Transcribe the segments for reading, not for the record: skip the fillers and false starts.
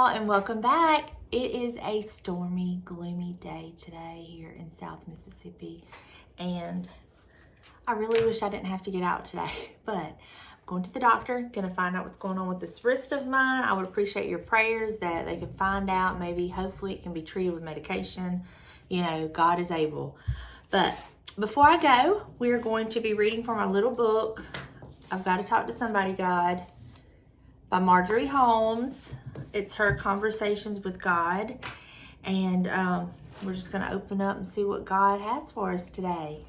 y'all, and welcome back. It is a stormy, gloomy day today here in South Mississippi, and I really wish I didn't have to get out today, but I'm going to the doctor, gonna find out what's going on with this wrist of mine. I would appreciate your prayers that they can find out. Maybe, hopefully, it can be treated with medication. You know, God is able. But before I go, we are going to be reading from our little book, I've Got to Talk to Somebody, God, by Marjorie Holmes. It's her Conversations with God. And we're just going to open up and see what God has for us today.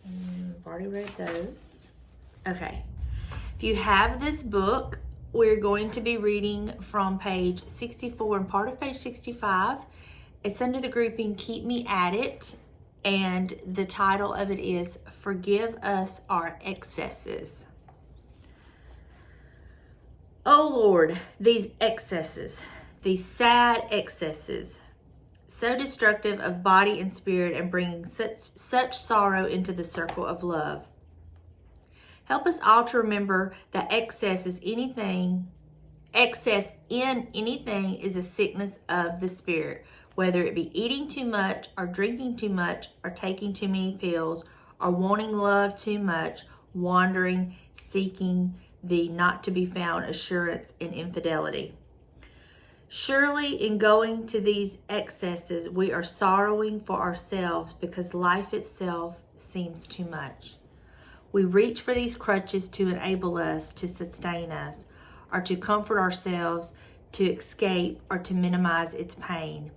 I've already read those. Okay. If you have this book, we're going to be reading from page 64 and part of page 65. It's under the grouping Keep Me At It. And the title of it is Forgive Us Our Excesses. Oh Lord, these excesses, these sad excesses, so destructive of body and spirit and bringing such sorrow into the circle of love. Help us all to remember that excess in anything is a sickness of the spirit, whether it be eating too much or drinking too much or taking too many pills or wanting love too much, wandering, seeking the not to be found assurance in infidelity. Surely in going to these excesses, we are sorrowing for ourselves because life itself seems too much. We reach for these crutches to enable us, to sustain us, or to comfort ourselves, to escape, or to minimize its pain.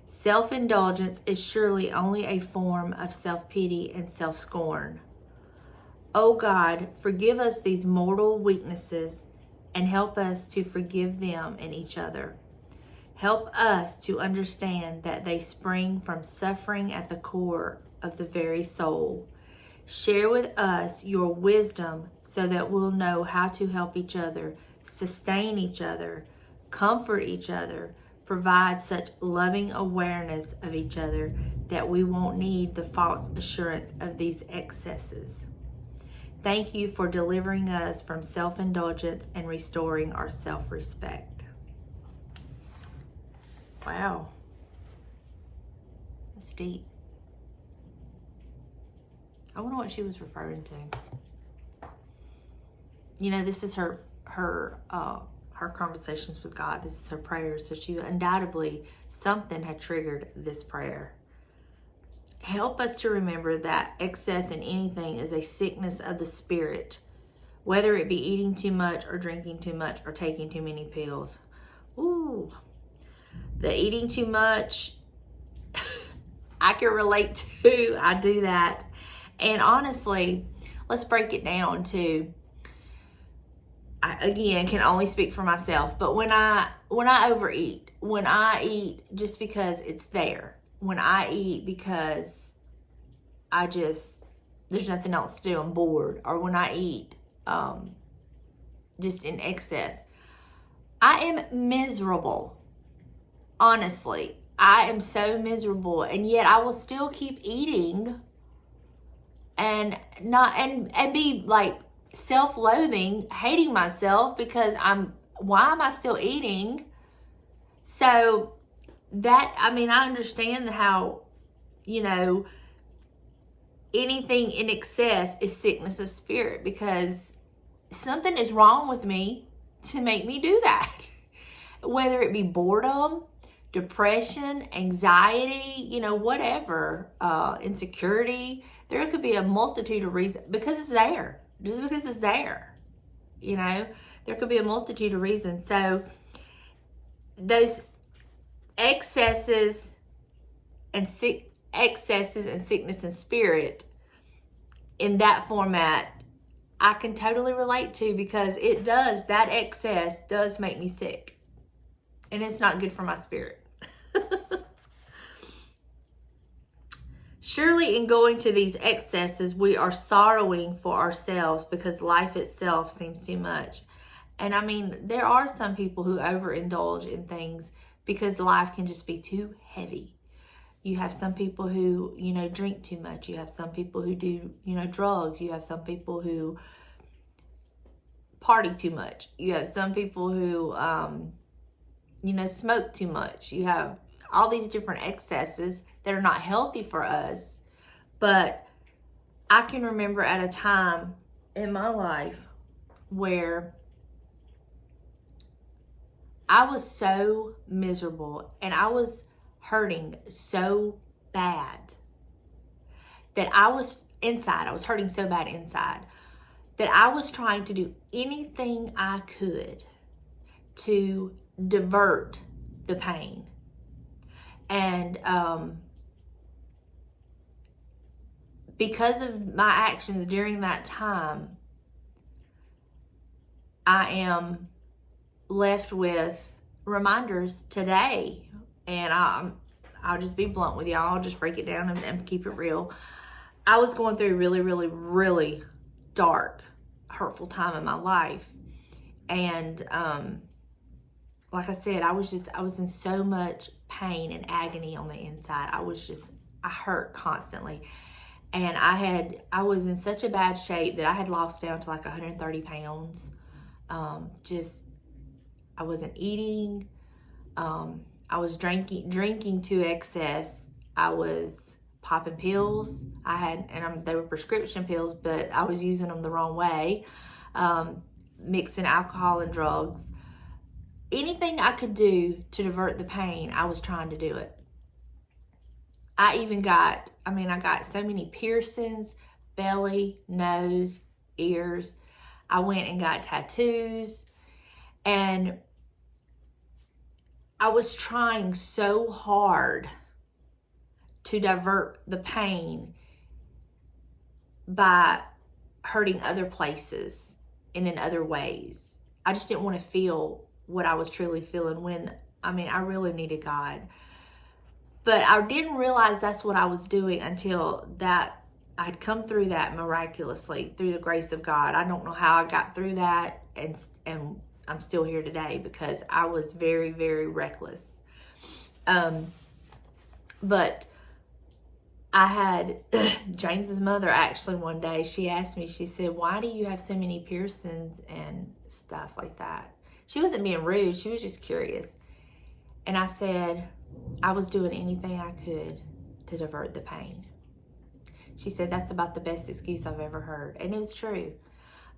Self-indulgence is surely only a form of self-pity and self-scorn. Oh God, forgive us these mortal weaknesses and help us to forgive them and each other. Help us to understand that they spring from suffering at the core of the very soul. Share with us your wisdom so that we'll know how to help each other, sustain each other, comfort each other, provide such loving awareness of each other that we won't need the false assurance of these excesses. Thank you for delivering us from self-indulgence and restoring our self-respect. Wow. That's deep. I wonder what she was referring to. You know, this is her conversations with God. This is her prayer. So she undoubtedly, something had triggered this prayer. Help us to remember that excess in anything is a sickness of the spirit, whether it be eating too much or drinking too much or taking too many pills. Ooh, the eating too much, I can relate to. I do that. And honestly, let's break it down to, I, again, can only speak for myself, but when I overeat, when I eat just because it's there, when I eat because there's nothing else to do, I'm bored, or when I eat just in excess, I am miserable. Honestly, I am so miserable, and yet I will still keep eating and be like self-loathing, hating myself because why am I still eating? So that, I understand how, anything in excess is sickness of spirit, because something is wrong with me to make me do that. Whether it be boredom, depression, anxiety, whatever, insecurity, there could be a multitude of reasons, because it's there. Just because it's there, there could be a multitude of reasons. So those excesses and sickness and spirit in that format, I can totally relate to, because that excess does make me sick, and it's not good for my spirit. Surely in going to these excesses, we are sorrowing for ourselves because life itself seems too much. And there are some people who overindulge in things because life can just be too heavy. You have some people who, drink too much. You have some people who do, drugs. You have some people who party too much. You have some people who, smoke too much. You have all these different excesses that are not healthy for us. But I can remember at a time in my life where I was so miserable and I was hurting so bad that I was hurting so bad inside that I was trying to do anything I could to divert the pain. And because of my actions during that time, I am left with reminders today. And I'll just be blunt with y'all. I'll just break it down and keep it real. I was going through a really, really, really dark, hurtful time in my life. And like I said, I was in so much pain and agony on the inside. I hurt constantly. And I was in such a bad shape that I had lost down to like 130 pounds. I wasn't eating. I was drinking to excess. I was popping pills. They were prescription pills, but I was using them the wrong way. Mixing alcohol and drugs. Anything I could do to divert the pain, I was trying to do it. I got so many piercings, belly, nose, ears. I went and got tattoos, and I was trying so hard to divert the pain by hurting other places and in other ways. I just didn't want to feel what I was truly feeling when, I really needed God. But I didn't realize that's what I was doing until that I'd come through that miraculously through the grace of God. I don't know how I got through that, and I'm still here today because I was very, very reckless. But I had James's mother actually one day, she asked me, she said, "Why do you have so many piercings and stuff like that?" She wasn't being rude, she was just curious. And I said, I was doing anything I could to divert the pain. She said, "That's about the best excuse I've ever heard." And it was true.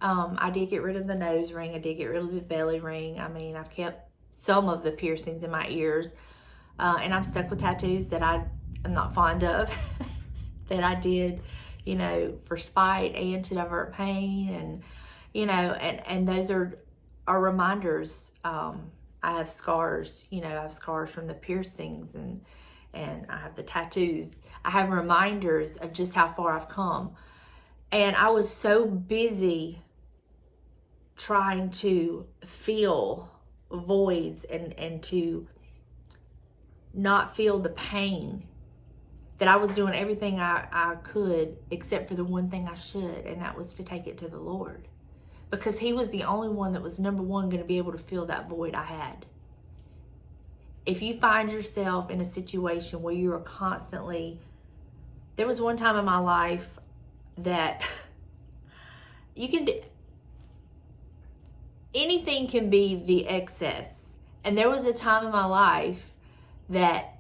I did get rid of the nose ring. I did get rid of the belly ring. I've kept some of the piercings in my ears. And I'm stuck with tattoos that I'm not fond of. That I did, for spite and to divert pain. And those are reminders. I have scars, I have scars from the piercings and I have the tattoos. I have reminders of just how far I've come. And I was so busy trying to fill voids and to not feel the pain that I was doing everything I could except for the one thing I should, and that was to take it to the Lord. Because He was the only one that was, number one, going to be able to fill that void I had. If you find yourself in a situation where you are constantly, there was one time in my life that anything can be the excess. And there was a time in my life that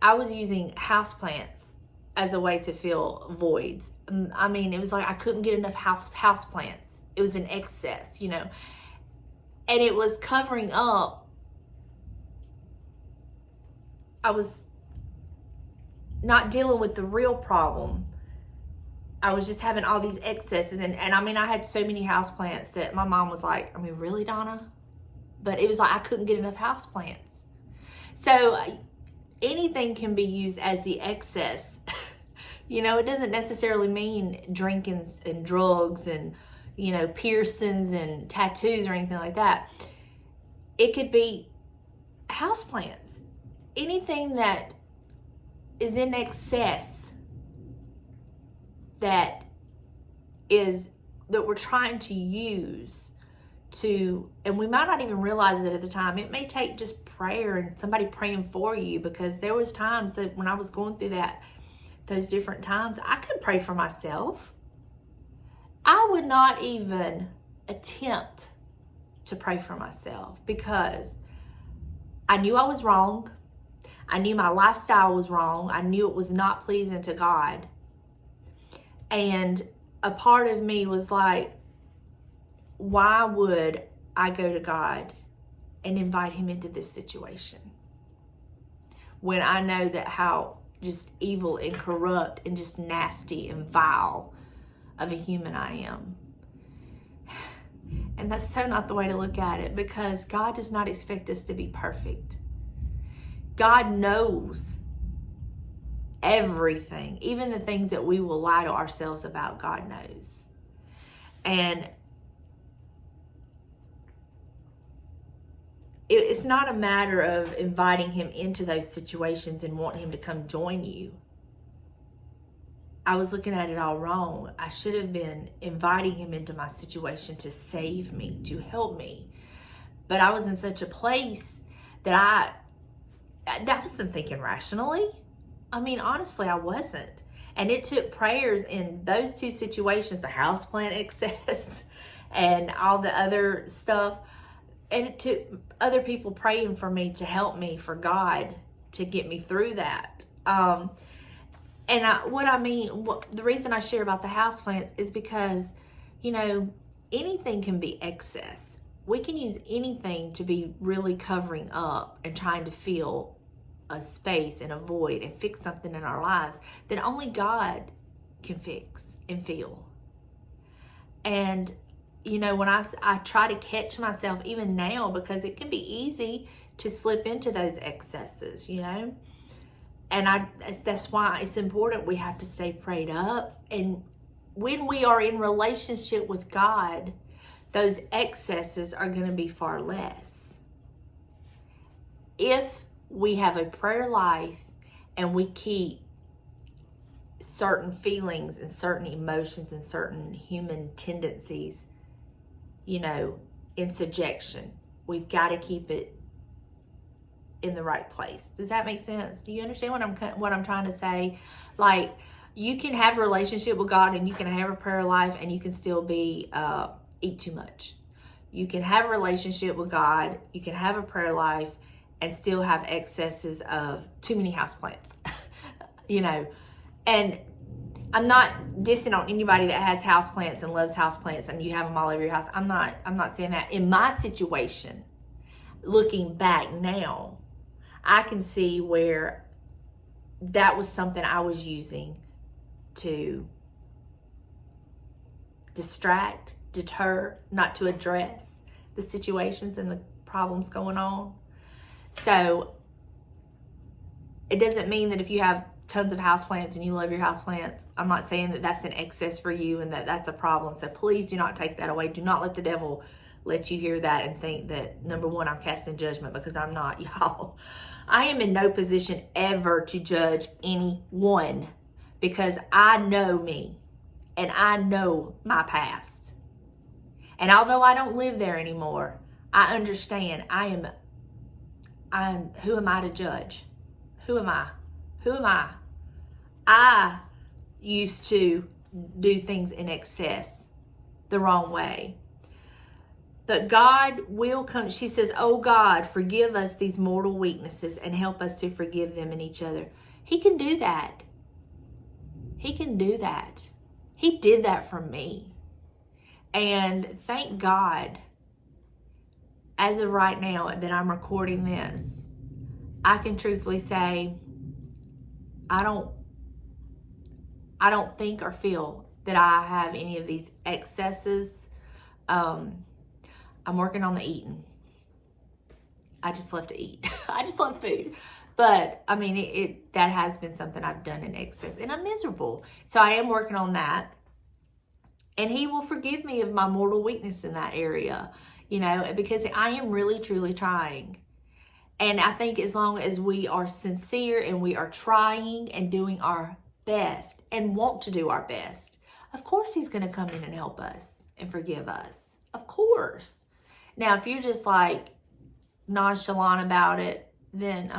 I was using houseplants as a way to fill voids. It was like I couldn't get enough houseplants. It was an excess, and it was covering up. I was not dealing with the real problem. I was just having all these excesses. And I had so many houseplants that my mom was like, "Really, Donna?" But it was like I couldn't get enough houseplants. So anything can be used as the excess. It doesn't necessarily mean drinking and drugs and, piercings and tattoos or anything like that. It could be houseplants. Anything that is in excess that we're trying to use to, and we might not even realize it at the time. It may take just prayer and somebody praying for you, because there was times that when I was going through those different times, I could pray for myself. I would not even attempt to pray for myself, because I knew I was wrong. I knew my lifestyle was wrong. I knew it was not pleasing to God. And a part of me was like, why would I go to God and invite him into this situation when I know that how just evil and corrupt and just nasty and vile of a human I am? And that's so not the way to look at it, because God does not expect us to be perfect. God knows everything, even the things that we will lie to ourselves about. God knows. And it's not a matter of inviting him into those situations and wanting him to come join you. I was looking at it all wrong. I should have been inviting him into my situation to save me, to help me. But I was in such a place that I wasn't thinking rationally. I mean, honestly, I wasn't. And it took prayers in those two situations, the houseplant excess and all the other stuff. And it took other people praying for me to help me, for God to get me through that. The reason I share about the houseplants is because, anything can be excess. We can use anything to be really covering up and trying to fill a space and a void and fix something in our lives that only God can fix and fill. And, when I try to catch myself even now, because it can be easy to slip into those excesses, And that's why it's important we have to stay prayed up. And when we are in relationship with God, those excesses are going to be far less. If we have a prayer life and we keep certain feelings and certain emotions and certain human tendencies, in subjection, we've got to keep it in the right place. Does that make sense? Do you understand what I'm trying to say? Like, you can have a relationship with God and you can have a prayer life and you can still be eat too much. You can have a relationship with God, you can have a prayer life and still have excesses of too many houseplants. And I'm not dissing on anybody that has houseplants and loves houseplants and you have them all over your house. I'm not saying that. In my situation, looking back now, I can see where that was something I was using to distract, deter, not to address the situations and the problems going on. So it doesn't mean that if you have tons of houseplants and you love your houseplants, I'm not saying that that's an excess for you and that that's a problem. So please do not take that away. Do not let the devil let you hear that and think that, number one, I'm casting judgment, because I'm not, y'all. I am in no position ever to judge anyone, because I know me and I know my past. And although I don't live there anymore, I understand who am I to judge? Who am I? I used to do things in excess the wrong way. But God will come. She says, oh God, forgive us these mortal weaknesses and help us to forgive them and each other. He can do that. He can do that. He did that for me. And thank God, as of right now that I'm recording this, I can truthfully say, I don't think or feel that I have any of these excesses. I'm working on the eating. I just love to eat. I just love food. But I mean, that has been something I've done in excess, and I'm miserable. So I am working on that. And he will forgive me of my mortal weakness in that area, because I am really, truly trying. And I think as long as we are sincere and we are trying and doing our best and want to do our best, of course he's going to come in and help us and forgive us. Of course. Now, if you're just like nonchalant about it, then,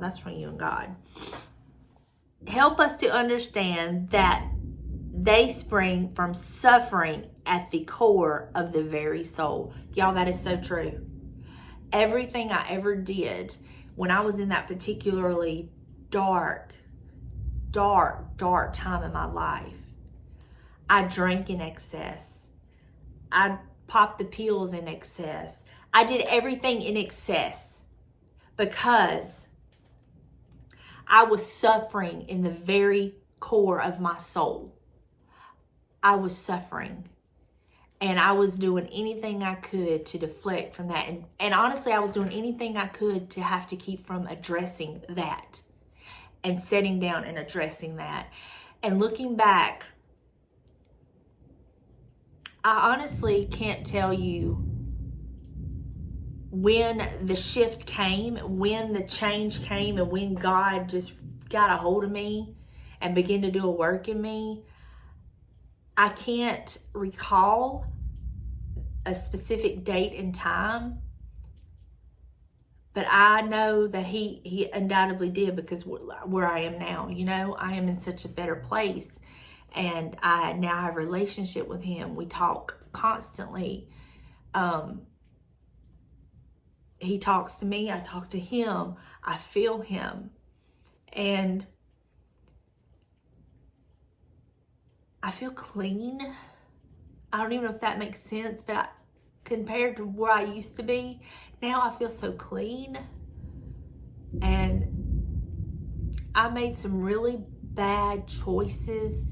that's from you and God. Help us to understand that They spring from suffering at the core of the very soul. Y'all, that is so true. Everything I ever did when I was in that particularly dark time in my life, I drank in excess. I popped the pills in excess. I did everything in excess because I was suffering in the very core of my soul. I was suffering. And I was doing anything I could to deflect from that. And honestly, I was doing anything I could to have to keep from addressing that. And sitting down and addressing that. And looking back, I honestly can't tell you when the shift came, when the change came, and when God just got a hold of me and began to do a work in me. I can't recall a specific date and time, but I know that he undoubtedly did, because where I am now, you know, I am in such a better place, and I now have a relationship with him. We talk constantly. He talks to me, I talk to him, I feel him, and I feel clean. I don't even know if that makes sense, but compared to where I used to be, now I feel so clean. And I made some really bad choices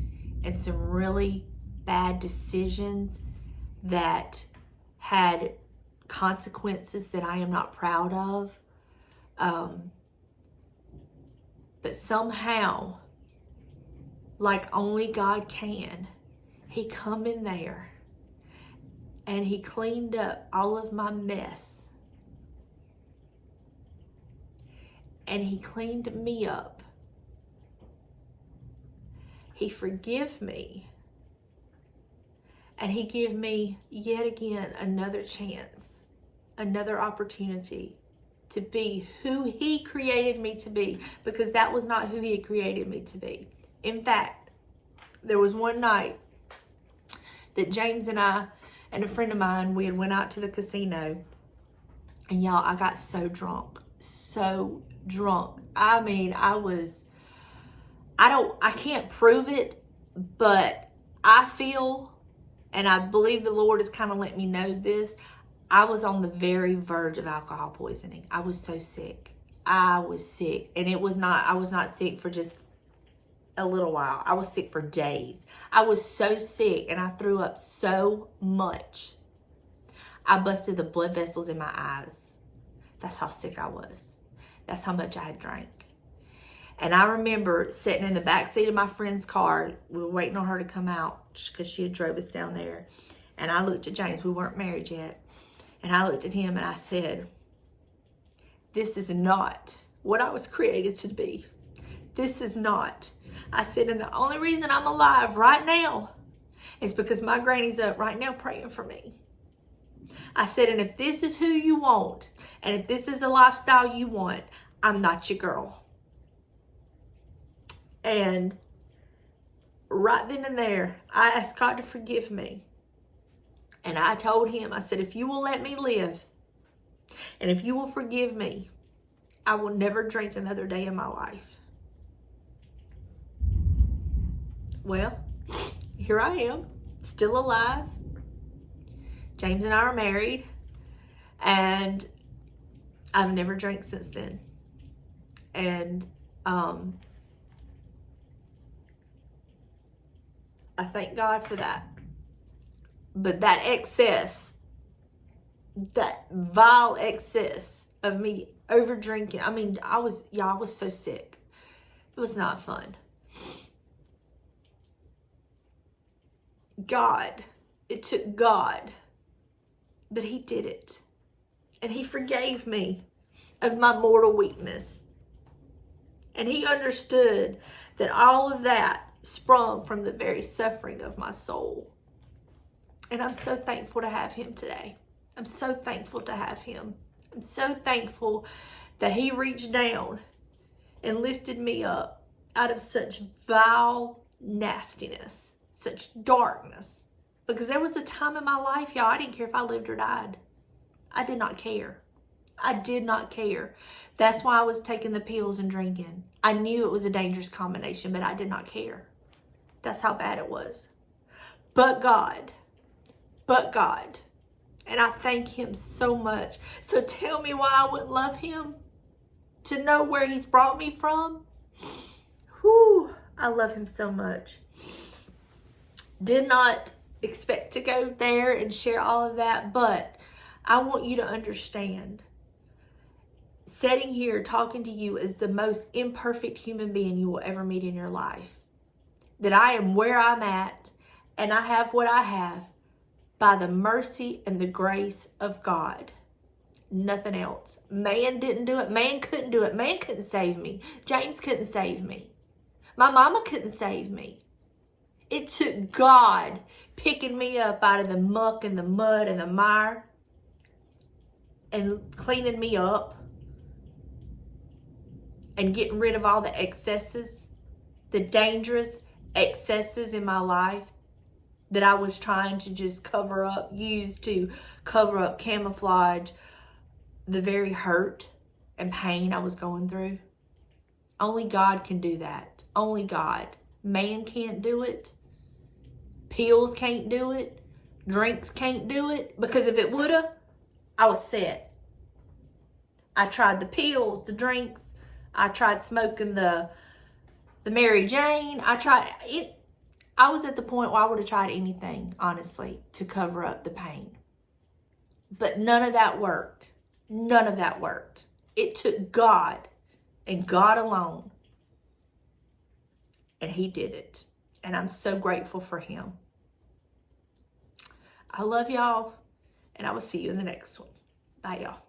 and some really bad decisions that had consequences that I am not proud of. But somehow, like only God can, he come in there and he cleaned up all of my mess. And he cleaned me up. He forgave me. And he gave me yet again another chance, another opportunity to be who he created me to be, because that was not who he had created me to be. In fact, there was one night that James and I and a friend of mine, we had went out to the casino, and y'all, I got so drunk. I mean, I can't prove it, but I feel, and I believe the Lord has kind of let me know this, I was on the very verge of alcohol poisoning. I was so sick. I was sick. And I was not sick for just a little while. I was sick for days. I was so sick, and I threw up so much. I busted the blood vessels in my eyes. That's how sick I was. That's how much I had drank. And I remember sitting in the back seat of my friend's car. We were waiting on her to come out because she had drove us down there. And I looked at James. We weren't married yet. And I looked at him and I said, this is not what I was created to be. This is not. I said, and the only reason I'm alive right now is because my granny's up right now praying for me. I said, and if this is who you want, and if this is a lifestyle you want, I'm not your girl. And right then and there, I asked God to forgive me. And I told him, I said, if you will let me live, and if you will forgive me, I will never drink another day in my life. Well, here I am, still alive. James and I are married, and I've never drank since then. And I thank God for that. But that excess, that vile excess of me over drinking, I mean, I was so sick. It was not fun. It took God, but he did it. And he forgave me of my mortal weakness. And he understood that all of that sprung from the very suffering of my soul. And I'm so thankful to have him today. I'm so thankful to have him. I'm so thankful that he reached down and lifted me up out of such vile nastiness, such darkness. Because there was a time in my life, y'all, I didn't care if I lived or died. I did not care. I did not care. That's why I was taking the pills and drinking. I knew it was a dangerous combination, but I did not care. That's how bad it was. But God. And I thank him so much. So tell me why I wouldn't love him? To know where he's brought me from? Whew, I love him so much. Did not expect to go there and share all of that, but I want you to understand. Sitting here talking to you as the most imperfect human being you will ever meet in your life. That I am where I'm at and I have what I have by the mercy and the grace of God. Nothing else. Man didn't do it. Man couldn't do it. Man couldn't save me. James couldn't save me. My mama couldn't save me. It took God picking me up out of the muck and the mud and the mire and cleaning me up and getting rid of all the excesses, the dangerous excesses in my life that I was trying to just cover up, use to cover up, camouflage the very hurt and pain I was going through. Only God can do that. Only God. Man can't do it. Pills can't do it. Drinks can't do it. Because if it woulda, I was set. I tried the pills, the drinks. I tried smoking the Mary Jane. I tried it. I was at the point where I would have tried anything, honestly, to cover up the pain. But none of that worked. None of that worked. It took God and God alone. And he did it. And I'm so grateful for him. I love y'all. And I will see you in the next one. Bye, y'all.